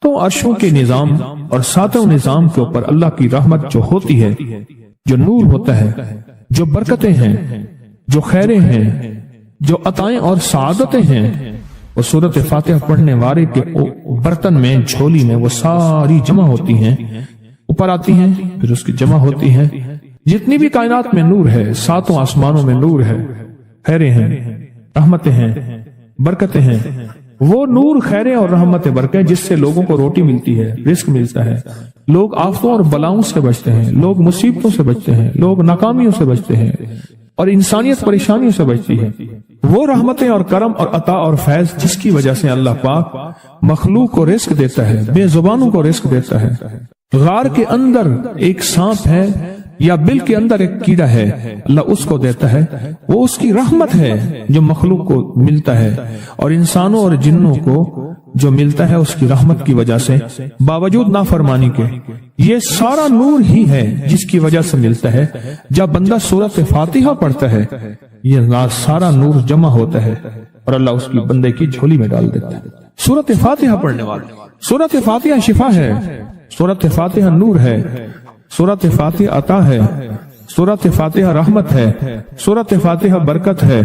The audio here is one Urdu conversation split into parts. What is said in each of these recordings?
ساتوں عرشوں کے نظام اور ساتوں نظام کے اوپر اللہ کی رحمت جو ہوتی ہے، جو نور ہوتا ہے، جو برکتیں ہیں، جو خیریں ہیں، جو عطائیں اور سعادتیں ہیں، وہ سورۃ فاتحہ پڑھنے والے کے برتن میں، جھولی میں وہ ساری جمع ہوتی ہیں، اوپر آتی ہیں، پھر اس کی جمع ہوتی ہیں۔ جتنی بھی کائنات میں نور ہے، ساتوں آسمانوں میں نور ہے، خیریں ہیں، رحمتیں ہیں، برکتیں ہیں، وہ نور، خیریں اور رحمتیں برکتیں جس سے لوگوں کو روٹی ملتی ہے، رزق ملتا ہے، لوگ آفتوں اور بلاؤں سے بچتے ہیں، لوگ مصیبتوں سے بچتے ہیں، لوگ ناکامیوں سے بچتے ہیں، اور انسانیت پریشانیوں سے بچتی ہے۔ وہ رحمتیں اور کرم اور عطا اور فیض جس کی وجہ سے اللہ پاک مخلوق کو رزق دیتا ہے، بے زبانوں کو رزق دیتا ہے۔ غار کے اندر ایک سانپ ہے یا بل کے اندر ایک کیڑا ہے، اللہ اس کو دیتا ہے، وہ اس کی رحمت ہے جو مخلوق کو ملتا ہے، اور انسانوں اور جنوں کو جو ملتا ہے اس کی رحمت کی وجہ سے، باوجود نافرمانی کے۔ یہ سارا نور ہی ہے جس کی وجہ سے ملتا ہے۔ جب بندہ سورۃ فاتحہ پڑھتا ہے، یہ سارا نور جمع ہوتا ہے اور اللہ اس کی بندے کی جھولی میں ڈال دیتا ہے۔ سورۃ فاتحہ پڑھنے والے، سورۃ فاتحہ شفا ہے، سورۃ فاتحہ نور ہے، سورۃ فاتحہ عطا ہے، سورۃ فاتحہ رحمت ہے، سورۃ فاتحہ برکت ہے،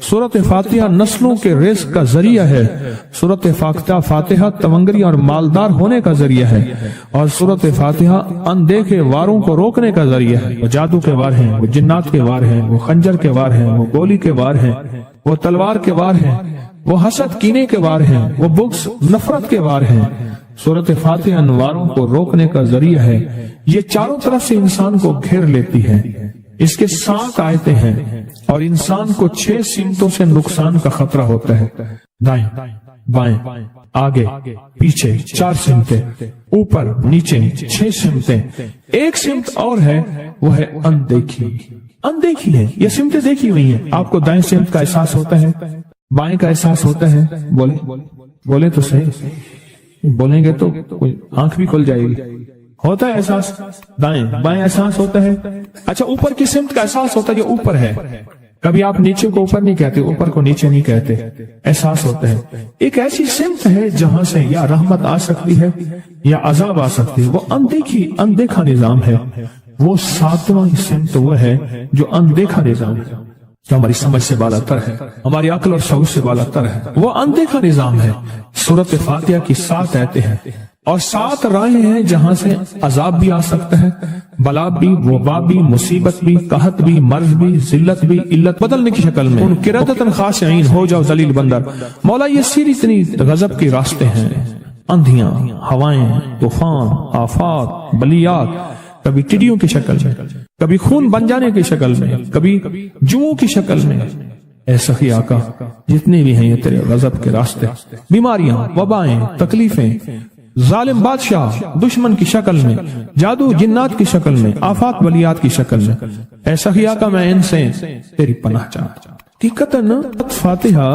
سورۃ فاتحہ نسلوں کے رزق کا ذریعہ ہے، سورۃ فاتحہ تونگری اور مالدار ہونے کا ذریعہ ہے، اور سورۃ فاتحہ اندیکھے واروں کو روکنے کا ذریعہ ہے۔ وہ جادو کے وار ہیں، وہ جنات کے وار ہیں، وہ خنجر کے وار ہیں، وہ گولی کے وار ہیں، وہ تلوار کے وار ہیں، وہ حسد کینے کے وار ہیں، وہ بغض نفرت کے وار ہیں۔ سورۃ فاتحہ انواروں کو روکنے کا ذریعہ ہے۔ یہ چاروں طرف سے انسان کو گھیر لیتی ہے۔ اس کے 7 آیتیں ہیں اور انسان کو 6 سمتوں سے نقصان کا خطرہ ہوتا ہے۔ دائیں، بائیں، آگے، پیچھے 4 سمتیں، اوپر نیچے 6 سمتیں۔ ایک سمت اور ہے، وہ ہے اندیکھی۔ اندیکھی ہے، یہ سمتیں دیکھی ہوئی ہیں۔ آپ کو دائیں سمت کا احساس ہوتا ہے، بائیں کا احساس ہوتا ہے، بولیں تو صحیح، بولیں گے تو آنکھ بھی کھل جائے گی۔ ہوتا ہے احساس، دائیں بائیں احساس ہوتا ہے۔ اچھا، اوپر کی سمت کا احساس ہوتا ہے، جو اوپر ہے۔ کبھی آپ نیچے کو اوپر نہیں کہتے، اوپر کو نیچے نہیں کہتے، احساس ہوتا ہے۔ ایک ایسی سمت ہے جہاں سے یا رحمت آ سکتی ہے یا عذاب آ سکتی ہے، وہ اندیکھا نظام ہے۔ وہ 7واں سمت وہ ہے جو اندیکھا نظام ہے، جو ہماری سمجھ سے بالا تر ہے، ہماری عقل اور شعور سے بالا تر ہے۔ وہ اندیکھا نظام ہے۔ سورۃ فاتحہ کی 7 آیتیں ہیں اور 7 راہیں ہیں جہاں سے عذاب بھی آ سکتا ہے، بلا بھی، وبا بھی، مصیبت بھی، قحط بھی، مرض بھی، ذلت بھی، علت بدلنے کی شکل میں۔ ان قردۃ خاشعین، ہو جاؤ ذلیل بندر۔ مولا یہ سیری اتنی غضب کے راستے ہیں، اندھیاں، ہوائیں، طوفان، آفات، بلیات، کبھی ٹڈیوں کی شکل میں، کبھی خون بن جانے کی شکل میں، کبھی جوؤں کی شکل میں۔ اے سخی آقا، جتنے بھی ہیں یہ تیرے غضب کے راستے، بیماریاں، وبائیں، تکلیفیں، ظالم بادشاہ دشمن کی شکل میں، جادو جنات کی شکل میں، آفات بلیات کی شکل میں، اے سخی آقا میں ان سے تیری پناہ چاہتا ہوں۔ حقیقتاً فاتحہ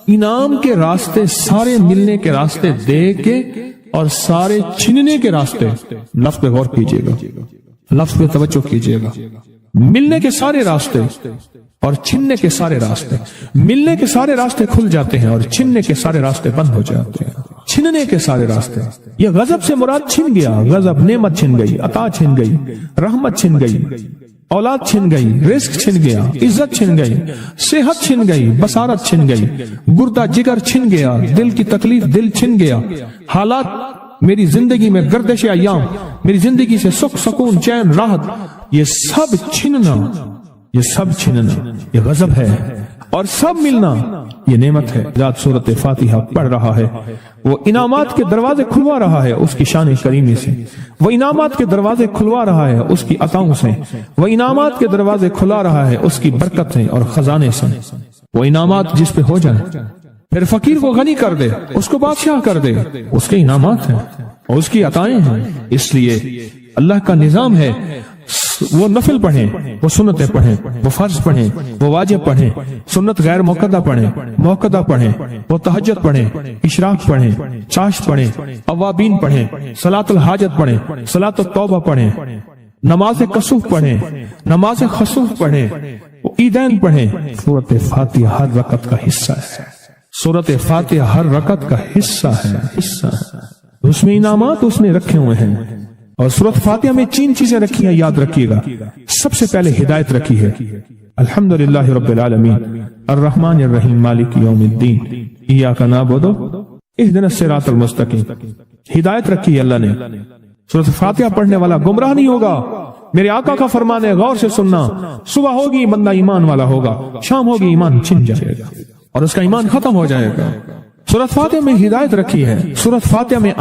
انعام کے راستے، سارے ملنے کے راستے دے کے اور سارے چھننے کے راستے، لفظ پہ غور کیجئے گا، لفظ پہ توجہ کیجئے گا۔ ملنے کے سارے راستے اور چھننے کے سارے راستے، ملنے کے سارے راستے کھل جاتے ہیں اور چھننے کے سارے راستے بند ہو جاتے ہیں۔ چھننے کے سارے راستے، یہ غضب سے مراد چھن گیا، غضب نعمت چھن گئی، عطا چھن گئی، رحمت چھن گئی، اولاد چھن گئی، رزق چھن گیا، عزت چھن گئی، صحت چھن گئی، بصارت چھن گئی، گردہ جگر چھن گیا، دل کی تکلیف دل چھن گیا، حالات میری زندگی میں، گردش ایام میری زندگی سے، سکھ سکون چین راحت، یہ سب چھننا، یہ سب چھننا یہ غضب ہے، اور سب ملنا یہ نعمت ہے۔ ذات سورۃ فاتحہ پڑھ رہا ہے، وہ انعامات کے دروازے کھلوا رہا ہے اس کی شان کریمی سے، وہ انعامات کے دروازے کھلوا رہا ہے اس کی عطاؤں سے، وہ انعامات کے دروازے کھلا رہا ہے اس کی برکت سے اور خزانے سے۔ وہ انعامات جس پہ ہو جائیں، پھر فقیر کو غنی کر دے، اس کو بادشاہ کر دے، اس کے انعامات ہیں اور اس کی عطائیں ہیں۔ اس لیے اللہ کا نظام ہے، وہ نفل پڑھیں، وہ سنتیں پڑھیں، وہ فرض پڑھیں، وہ واجب پڑھیں، سنت غیر موقدہ پڑھیں، موقدہ پڑھیں، وہ تہجد پڑھیں، اشراق پڑھیں، چاشت پڑھیں، اوابین پڑھیں، صلاۃ الحاجت پڑھیں، صلاۃ التوبہ پڑھیں، نماز کسوف پڑھیں، نماز خسوف پڑھیں، عیدین پڑھیں۔ سورۃ فاتحہ ہر رکعت کا حصہ ہے، سورۃ فاتحہ ہر رکعت کا حصہ ہے۔ اس میں انعامات اس نے رکھے ہوئے ہیں. اور سورۃ فاتحہ میں 3 چیزیں رکھی ہیں، یاد رکھیے گا. سب سے پہلے ہدایت رکھی ہے، الحمدللہ رب العالمین الرحمن الرحیم مالک یوم الدین ایاک نعبد اہدنا الصراط المستقیم. ہدایت رکھی ہے اللہ نے. سورۃ فاتحہ پڑھنے والا گمراہ نہیں ہوگا. میرے آقا کا فرمان ہے، غور سے سننا. صبح ہوگی بندہ ایمان والا ہوگا، شام ہوگی ایمان چھن جائے گا اور اس کا ایمان ختم ہو جائے گا. سورۃ فاتحہ میں ہدایت رکھی ہے، سورۃ فاتحہ میں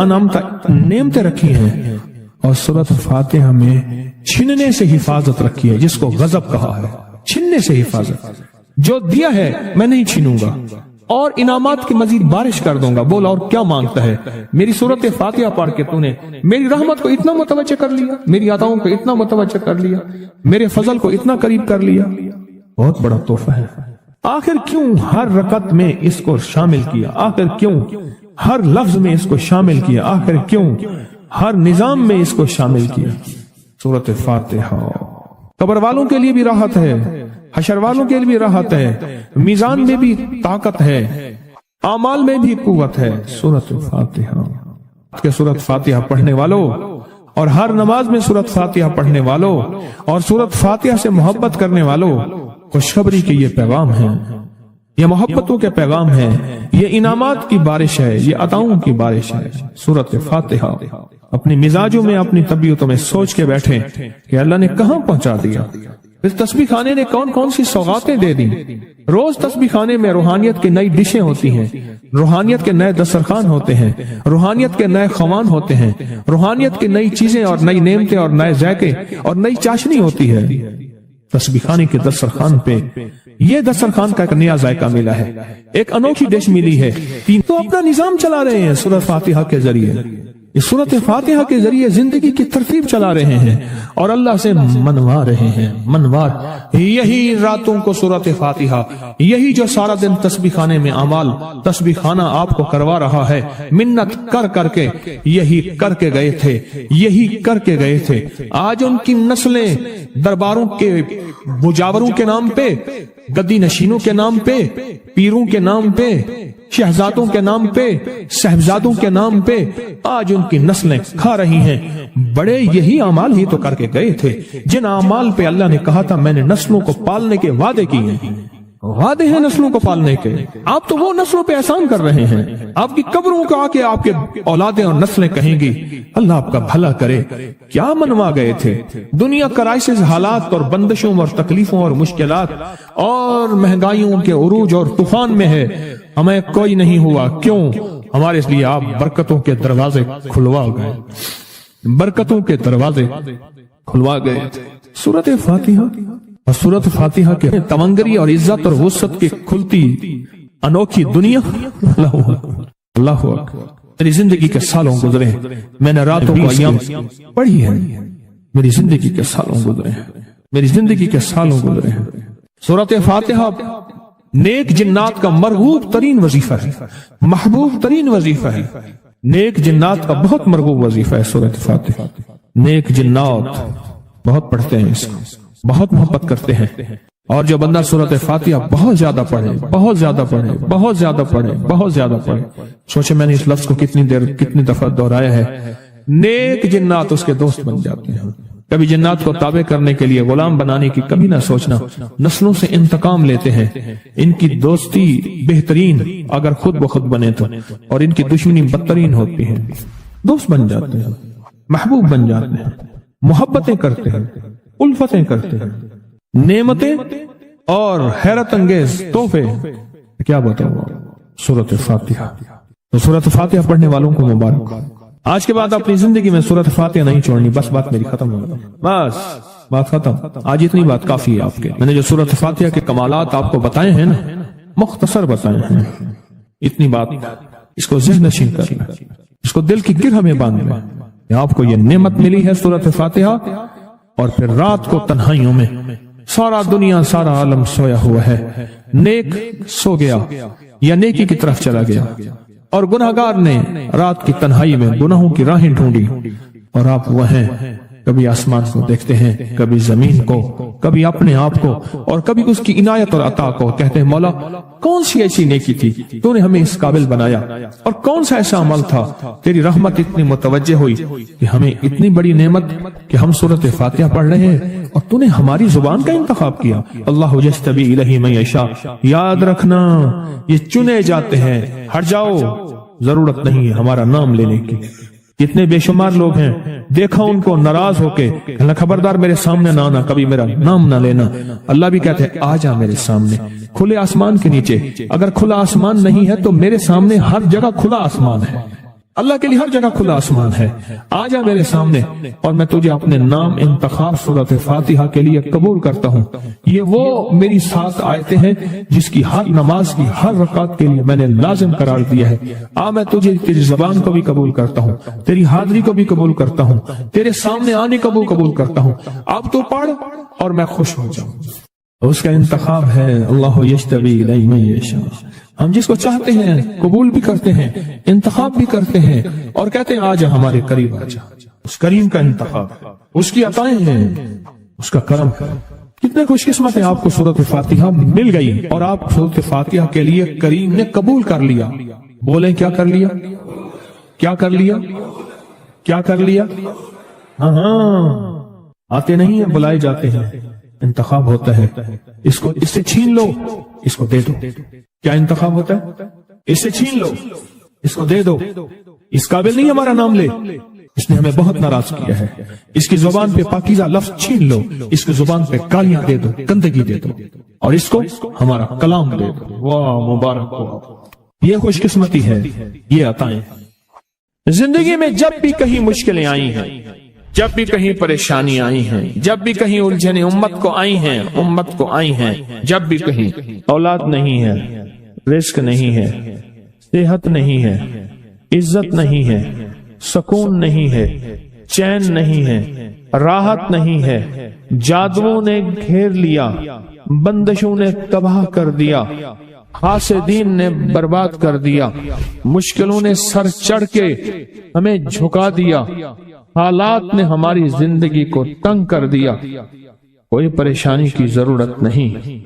نعمتیں رکھی ہیں، اور سورۃ فاتحہ میں چھننے سے حفاظت رکھی ہے، جس کو غضب کہا ہے. چھننے سے حفاظت، جو دیا ہے میں نہیں چھینوں گا اور انعامات کی مزید بارش کر دوں گا. بولا اور کیا مانگتا ہے؟ میری سورۃ فاتحہ پڑھ کے تو نے میری رحمت کو اتنا متوجہ کر لیا، میری عطاؤں کو اتنا متوجہ کر لیا، میرے فضل کو اتنا قریب کر لیا. بہت بڑا تحفہ ہے. آخر کیوں ہر رکعت میں اس کو شامل کیا؟ آخر کیوں ہر لفظ میں اس کو شامل کیا؟ آخر کیوں ہر نظام میں اس کو شامل کیا؟ سورۃ فاتحہ قبر والوں کے لیے بھی راحت ہے، حشر والوں کے لیے بھی راحت ہے، میزان میں بھی طاقت ہے، اعمال میں بھی قوت ہے. سورۃ فاتحہ کہ سورۃ فاتحہ پڑھنے والوں اور ہر نماز میں سورۃ فاتحہ پڑھنے والوں اور سورۃ فاتحہ سے محبت کرنے والوں، خوشخبری کے یہ پیغام ہیں، یہ محبتوں کے پیغام ہیں، یہ انعامات کی بارش ہے، یہ عطاؤں کی بارش ہے. سورۃ فاتحہ اپنی مزاجوں میں، اپنی طبیعتوں میں سوچ کے بیٹھیں کہ اللہ نے کہاں پہنچا دیا. اس تسبیح خانے نے کون کون سی سوغاتیں دے دی. روز تسبیح خانے میں روحانیت کی نئی ڈشیں ہوتی ہیں، روحانیت کے نئے دسترخوان ہوتے ہیں، روحانیت کے نئے خوان ہوتے ہیں، روحانیت کی نئی چیزیں اور نئی نعمتیں اور نئے ذائقے اور نئی چاشنی ہوتی ہے. تسبیح خانے کے دسترخوان پہ یہ دسترخوان کا ایک نیا ذائقہ ملا ہے، ایک انوکھی ڈش ملی ہے. تو اپنا نظام چلا رہے ہیں سورۃ فاتحہ کے ذریعے. اس سورۃ فاتحہ کے ذریعے زندگی کی ترتیب چلا رہے ہیں اور اللہ سے منوا رہے ہیں. منوار یہی راتوں کو سورۃ فاتحہ، یہی جو سارا دن تسبیح خانے میں اعمال تسبیح خانہ آپ کو کروا رہا ہے، منت کر کر کے یہی کر کے گئے تھے، یہی کر کے گئے تھے. آج ان کی نسلیں درباروں کے مجاوروں کے نام پہ، گدی نشینوں کے نام پہ، پیروں کے نام پہ، شہزادوں کے نام پہ، صاحبزادوں کے نام پہ آج ان کی نسلیں کھا رہی ہیں. بڑے یہی اعمال ہی تو کر کے گئے تھے جن اعمال پہ اللہ نے کہا تھا میں نے نسلوں کو پالنے کے وعدے کیے ہیں. وعدے ہیں نسلوں کو پالنے کے. آپ تو وہ نسلوں پہ احسان کر رہے ہیں. آپ کی قبروں کو آ کے آپ کے اولادیں اور نسلیں کہیں گی اللہ آپ کا بھلا کرے. کیا منوا گئے تھے؟ دنیا کرائسس حالات اور بندشوں اور تکلیفوں اور مشکلات اور مہنگائیوں کے عروج اور طوفان میں ہے، ہمیں کوئی نہیں ہوا. کیوں؟ ہمارے اس لیے آپ برکتوں کے دروازے کھلوا گئے، برکتوں کے دروازے کھلوا گئے. سورۃ فاتحہ اور سورۃ فاتحہ کے تونگری اور عزت اور وسعت کی کھلتی انوکھی دنیا. اللہ اکبر. میری زندگی کے سالوں گزرے، میں نے راتوں کو ایام پڑھی ہے. میری زندگی کے سالوں گزرے، میری زندگی کے سالوں گزرے. سورۃ فاتحہ نیک جنات کا مرغوب ترین وظیفہ ہے، محبوب ترین وظیفہ ہے. نیک جنات کا بہت مرغوب وظیفہ ہے سورۃ فاتحہ. نیک جنات بہت پڑھتے ہیں، اس کو بہت محبت کرتے ہیں. اور جو بندہ سورۃ فاتحہ بہت زیادہ پڑھے، بہت زیادہ پڑھے، بہت زیادہ پڑھے، بہت زیادہ پڑھے. سوچے میں نے اس لفظ کو کتنی دفعہ دہرایا ہے. نیک جنات اس کے دوست بن جاتے ہیں. کبھی جنات کو تابع کرنے کے لیے غلام بنانے کی کبھی نہ سوچنا. نسلوں سے انتقام لیتے ہیں. ان کی دوستی بہترین اگر خود بخود بنے تو، اور ان کی دشمنی بدترین ہوتی ہے. دوست بن جاتے ہیں، محبوب بن جاتے ہیں، محبتیں کرتے ہیں، الفتیں کرتے ہیں، نعمتیں اور حیرت انگیز تحفے. کیا بتاؤں سورۃ فاتحہ. تو سورۃ فاتحہ پڑھنے والوں کو مبارک. آج کے بعد اپنی زندگی میں سورۃ فاتحہ نہیں چھوڑنی. بس بات میری ختم ہو گئی، بس بات ختم. آج اتنی بات کافی ہے آپ کے. میں نے جو سورۃ فاتحہ کے کمالات آپ کو بتائے ہیں نا، مختصر بتائے ہیں. اتنی بات اس کو ذہن نشین کر لیں، اس کو دل کی گرہ میں باندھ لیں. آپ کو یہ نعمت ملی ہے سورۃ فاتحہ. اور پھر رات کو تنہائیوں میں سارا دنیا سارا عالم سویا ہوا ہے، نیک سو گیا یا نیکی کی طرف چلا گیا، اور گناہگار نے رات کی تنہائی میں گناہوں کی راہیں ڈھونڈی، اور آپ وہ ہیں کبھی آسمان کو دیکھتے ہیں، کبھی زمین کو، کبھی اپنے آپ کو، اور کبھی اس کی عنایت اور عطا کو. کہتے ہیں مولا کون سی ایسی نیکی تھی تو نے ہمیں اس قابل بنایا، اور کون سا ایسا عمل تھا تیری رحمت اتنی متوجہ ہوئی کہ ہمیں اتنی بڑی نعمت کہ ہم سورۃ فاتحہ پڑھ رہے ہیں اور تو نے ہماری زبان کا انتخاب کیا. اللہ یجتبی الیہ من یشاء، یاد رکھنا یہ چنے جاتے ہیں، ہٹ جاؤ، ضرورت نہیں ہے ہمارا نام لینے کی. کتنے بے شمار لوگ ہیں، دیکھا ان کو ناراض ہو کے کہنا خبردار میرے سامنے نہ آنا، کبھی میرا نام نہ لینا. اللہ بھی کہتے ہیں آ جا میرے سامنے، کھلے آسمان کے نیچے. اگر کھلا آسمان نہیں ہے تو میرے سامنے ہر جگہ کھلا آسمان ہے. اللہ کے لیے ہر جگہ کھلا آسمان ہے. آ جا میرے سامنے اور میں تجھے اپنے نام انتخاب سورۃ فاتحہ کے لیے قبول کرتا ہوں. یہ وہ میری 7 آیتیں ہیں جس کی ہر نماز کی ہر رکعت کے لیے میں نے لازم قرار دیا ہے. میں تجھے تیری زبان کو بھی قبول کرتا ہوں، تیری حاضری کو بھی قبول کرتا ہوں، تیرے سامنے آنے کو بھی قبول کرتا ہوں. اب تو پڑھ اور میں خوش ہو جاؤں. اس کا انتخاب ہے اللہ یجتبی الیہ من یشاء. ہم جس کو چاہتے ہیں قبول بھی کرتے ہیں، انتخاب بھی کرتے ہیں اور کہتے ہیں آجا ہمارے قریب آجا. اس کریم کا انتخاب ہے، اس کی عطائیں ہیں، اس کا کرم ہے. کتنے خوش قسمت ہیں آپ کو سورۃ فاتحہ مل گئی اور آپ سورۃ فاتحہ کے لیے کریم نے قبول کر لیا. بولیں کیا کر لیا؟ کیا کر لیا؟ کیا کر لیا؟ ہاں آتے نہیں ہیں، بلائے جاتے ہیں. انتخاب ہوتا ہے، اس کو اس سے چھین لو، اس کو دے دو. کیا انتخاب ہوتا ہے؟ اس سے چھین لو، اس کو دے دو. اس قابل نہیں ہمارا نام لے، اس نے ہمیں بہت ناراض کیا ہے. اس کی زبان پہ پاکیزہ لفظ چھین لو، اس کی زبان پہ گالیاں دے دو، گندگی دے دو، اور اس کو ہمارا کلام دے دو. واہ مبارک ہو. یہ خوش قسمتی ہے، یہ عطائیں. زندگی میں جب بھی کہیں مشکلیں آئی ہیں، جب بھی کہیں پریشانی آئی ہیں، جب بھی کہیں الجھنیں امت کو آئی ہیں، جب بھی کہیں اولاد نہیں ہے، رزق نہیں ہے، صحت نہیں ہے، عزت نہیں ہے، سکون نہیں ہے، چین نہیں ہے، راحت نہیں ہے، جادوؤں نے گھیر لیا، بندشوں نے تباہ کر دیا، حاسدین نے برباد کر دیا، مشکلوں نے سر چڑھ کے ہمیں جھکا دیا، حالات نے ہماری زندگی کو تنگ کر دیا. کوئی پریشانی کی ضرورت نہیں.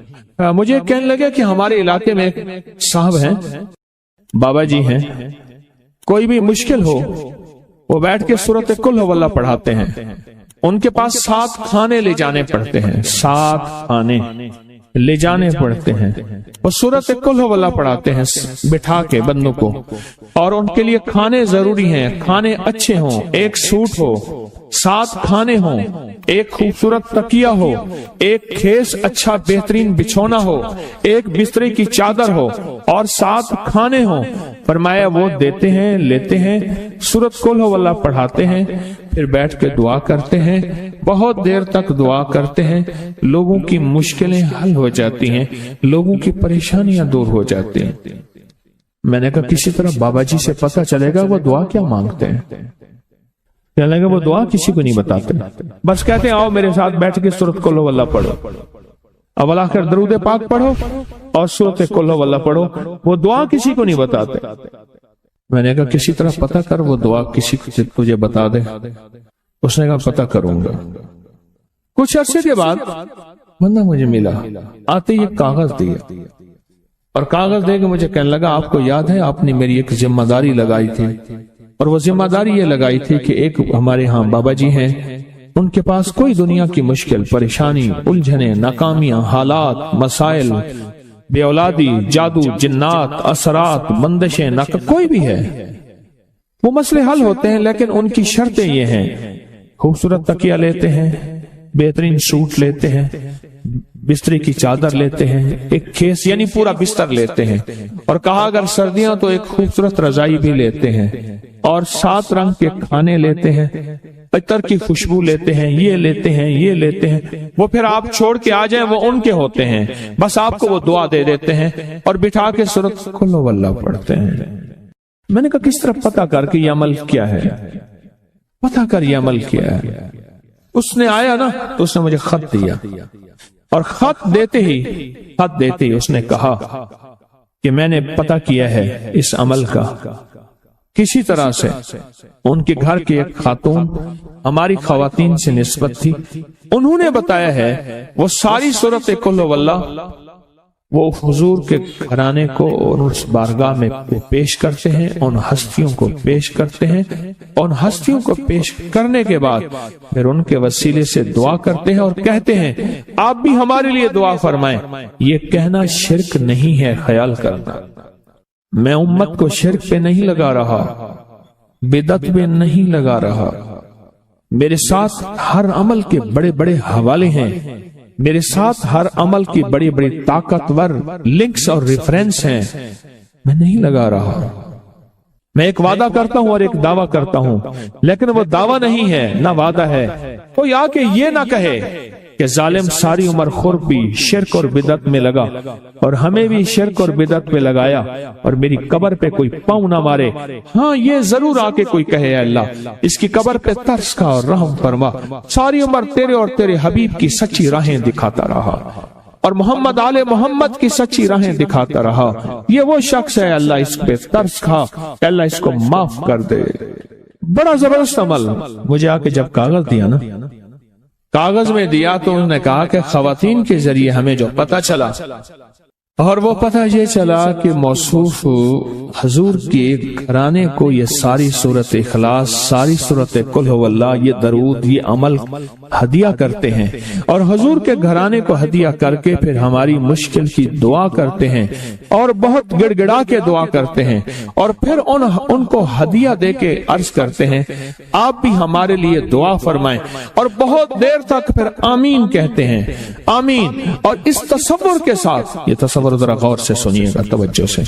مجھے کہنے لگے کہ ہمارے علاقے میں ایک صاحب ہیں، بابا جی ہیں، کوئی بھی مشکل ہو وہ بیٹھ کے سورۃ قل ہو اللہ پڑھاتے ہیں. ان کے پاس 7 کھانے لے جانے پڑتے ہیں، 7 کھانے لے جانے پڑتے ہیں. وہ سورۃ قل ہو اللہ پڑھاتے ہیں بٹھا کے بندوں کو، اور ان کے لیے کھانے ضروری ہیں. کھانے اچھے ہوں، ایک سوٹ ہو، 7 کھانے ہوں، ایک خوبصورت تکیہ ہو، ایک خیس اچھا بہترین بچھونا ہو، ایک بسترے کی چادر ہو، اور 7 کھانے ہوں. فرمایا وہ دیتے ہیں، لیتے ہیں، سورۃ قل ہو اللہ پڑھاتے ہیں، پھر بیٹھ کے دعا کرتے ہیں. بہت دیر تک دعا کرتے ہیں، لوگوں کی مشکلیں حل ہو جاتی ہیں، لوگوں کی پریشانیاں دور ہو جاتی ہیں. میں نے کہا کسی طرح بابا جی سے پتہ چلے گا وہ دعا کیا مانگتے ہیں. کہنے لگا وہ دعا کسی کو نہیں بتاتے، بس کہتے ہیں آؤ میرے ساتھ بیٹھ کے سورۃ قل ہو اللہ پڑھو، اول آخر درود پاک پڑھو اور سورۃ قل ہو اللہ پڑھو. وہ دعا کسی کو نہیں بتاتے. میں نے کہا کسی طرح پتہ کر وہ دعا کسی کو تجھے بتا دے. اس نے کہا پتہ کروں گا. کچھ عرصے کے بعد بندہ مجھے ملا، آتے یہ کاغذ دیا، اور کاغذ دے کے مجھے کہنے لگا آپ کو یاد ہے آپ نے میری ایک ذمہ داری لگائی تھی، اور وہ ذمہ داری یہ لگائی تھی کہ ایک ہمارے ہاں بابا جی ہیں، ان کے پاس کوئی دنیا کی مشکل، پریشانی، الجھنیں، ناکامیاں، حالات، مسائل، بے اولادی، جادو، جنات، اثرات، بندشیں، کوئی بھی ہے، وہ مسئلے حل ہوتے ہیں. لیکن ان کی شرطیں یہ ہیں، خوبصورت تکیہ لیتے ہیں، بہترین سوٹ لیتے ہیں، بستر کی چادر لیتے ہیں، ایک کھیس یعنی پورا بستر لیتے ہیں، اور کہا اگر سردیاں تو ایک خوبصورت رضائی بھی لیتے ہیں، اور 7 رنگ کے کھانے لیتے ہیں، عطر کی خوشبو لیتے ہیں، یہ لیتے ہیں، یہ لیتے ہیں. وہ پھر آپ چھوڑ کے آ جائیں وہ ان کے ہوتے ہیں، بس آپ کو وہ دعا دے دیتے ہیں اور بٹھا کے سورۃ قل ہو اللہ پڑھتے ہیں. میں نے کہا کس طرح پتہ کر کے یہ عمل کیا ہے، پتہ کر یہ عمل کیا ہے. اس نے آیا نا تو اس نے مجھے خط دیا، اور خط دیتے ہی اس نے کہا کہ میں نے پتہ کیا ہے اس عمل کا، کسی طرح سے ان کے گھر کی ایک خاتون ہماری خواتین سے نسبت تھی، انہوں نے بتایا ہے وہ ساری صورت قل هو اللہ وہ حضور کے گھرانے کو اور اس بارگاہ میں پیش کرتے ہیں، ان ہستیوں کو پیش کرتے ہیں، ان ہستیوں کو پیش کرنے کے بعد پھر ان کے وسیلے سے دعا کرتے ہیں اور کہتے ہیں آپ بھی ہمارے لیے دعا فرمائیں۔ یہ کہنا شرک نہیں ہے، خیال کرنا، میں امت کو شرک پہ نہیں لگا رہا، بدعت پہ نہیں لگا رہا، میرے ساتھ ہر عمل کے بڑے بڑے حوالے ہیں، میرے ساتھ ہر عمل کی بڑی بڑی طاقتور لنکس اور ریفرنس ہیں، میں نہیں لگا رہا، میں ایک وعدہ کرتا ہوں اور ایک دعویٰ کرتا ہوں، لیکن وہ دعویٰ نہیں ہے نہ وعدہ ہے۔ کوئی آ کے یہ نہ کہے کہ ظالم ساری عمر خور بھی شرک اور بدعت میں لگا اور ہمیں بھی شرک اور بدعت میں لگایا اور میری قبر پہ کوئی پاؤں نہ مارے۔ ہاں یہ ضرور آ کے کوئی کہے اللہ اس کی قبر پہ ترس کھا اور رحم فرما، ساری عمر تیرے اور تیرے حبیب کی سچی راہیں دکھاتا رہا اور محمد آل محمد کی سچی راہیں دکھاتا رہا، یہ وہ شخص ہے، اللہ اس پہ ترس کھا، اللہ اس کو معاف کر دے۔ بڑا زبردست عمل۔ مجھے آ کے جب کاغذ دیا نا، کاغذ میں دیا تو انہوں نے کہا کہ خواتین کے ذریعے ہمیں جو پتہ چلا، اور وہ پتہ یہ چلا کہ موصوف حضور کے گھرانے کو یہ ساری صورت اخلاص، ساری صورت قل هو اللہ، یہ درود، یہ عمل ہدیہ کرتے ہیں اور حضور کے گھرانے کو ہدیہ کر کے پھر ہماری مشکل کی دعا کرتے ہیں اور بہت گڑ گڑا کے دعا کرتے ہیں اور پھر ان کو ہدیہ دے کے عرض کرتے ہیں آپ بھی ہمارے لیے دعا فرمائیں، اور بہت دیر تک پھر آمین کہتے ہیں، آمین۔ اور اس تصور کے ساتھ، یہ تصور ذرا غور سے سنیے گا توجہ سے،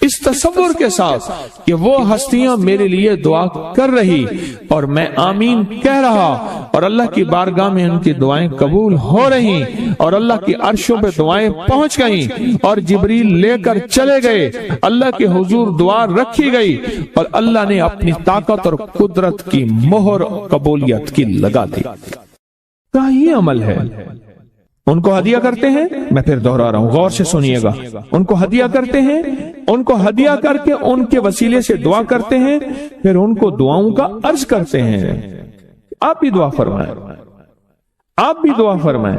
اس تصور کے ساتھ کہ وہ ہستیاں میرے لیے دعا کر رہی اور میں آمین کہہ رہا اور اللہ کی بارگاہ میں ان کی دعائیں قبول ہو رہی اور اللہ کی عرشوں پہ دعائیں پہنچ گئیں اور جبریل لے کر چلے گئے، اللہ کے حضور دعا رکھی گئی اور اللہ نے اپنی طاقت اور قدرت کی مہر قبولیت کی لگا دی۔ کیا یہ عمل ہے؟ ان کو ہدیہ کرتے ہیں، میں پھر دوہرا رہا ہوں، غور سے سنیے گا، ان کو ہدیہ کرتے ہیں، ان کو ہدیہ کر کے ان کے وسیلے سے دعا کرتے ہیں، پھر ان کو دعاؤں کا عرض کرتے ہیں آپ بھی دعا فرمائیں، آپ بھی دعا فرمائیں،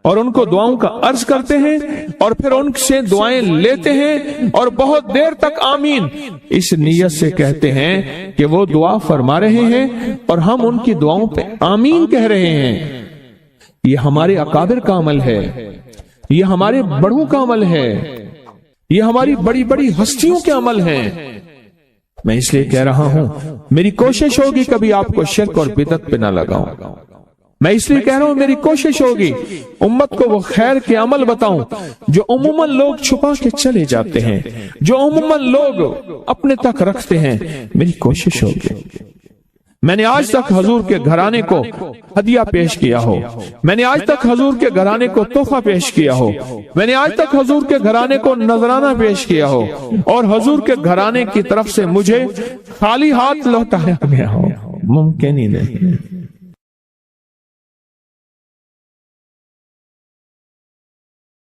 اور ان کو دعاؤں کا عرض کرتے ہیں اور پھر ان سے دعائیں لیتے ہیں اور بہت دیر تک آمین اس نیت سے کہتے ہیں کہ وہ دعا فرما رہے ہیں اور ہم ان کی دعاؤں پہ آمین کہہ رہے ہیں۔ یہ ہمارے اکابر کا عمل ہے، یہ ہمارے بڑوں کا عمل ہے، یہ ہماری بڑی بڑی ہستیوں کے عمل ہیں۔ میں اس لیے کہہ رہا ہوں میری کوشش ہوگی کبھی آپ کو شرک اور بدعت پہ نہ لگاؤں، میں اس لیے کہہ رہا ہوں میری کوشش ہوگی امت کو وہ خیر کے عمل بتاؤں جو عموماً لوگ چھپا کے چلے جاتے ہیں، جو عموماً لوگ اپنے تک رکھتے ہیں، میری کوشش ہوگی۔ میں نے آج تک حضور کے گھرانے کو ہدیہ پیش کیا ہو، میں نے آج تک حضور کے گھرانے کو تحفہ پیش کیا ہو، میں نے آج تک حضور کے گھرانے کو نذرانہ پیش کیا ہو اور حضور کے گھرانے کی طرف سے مجھے خالی ہاتھ لوٹایا گیا ہو، ممکن ہی نہیں۔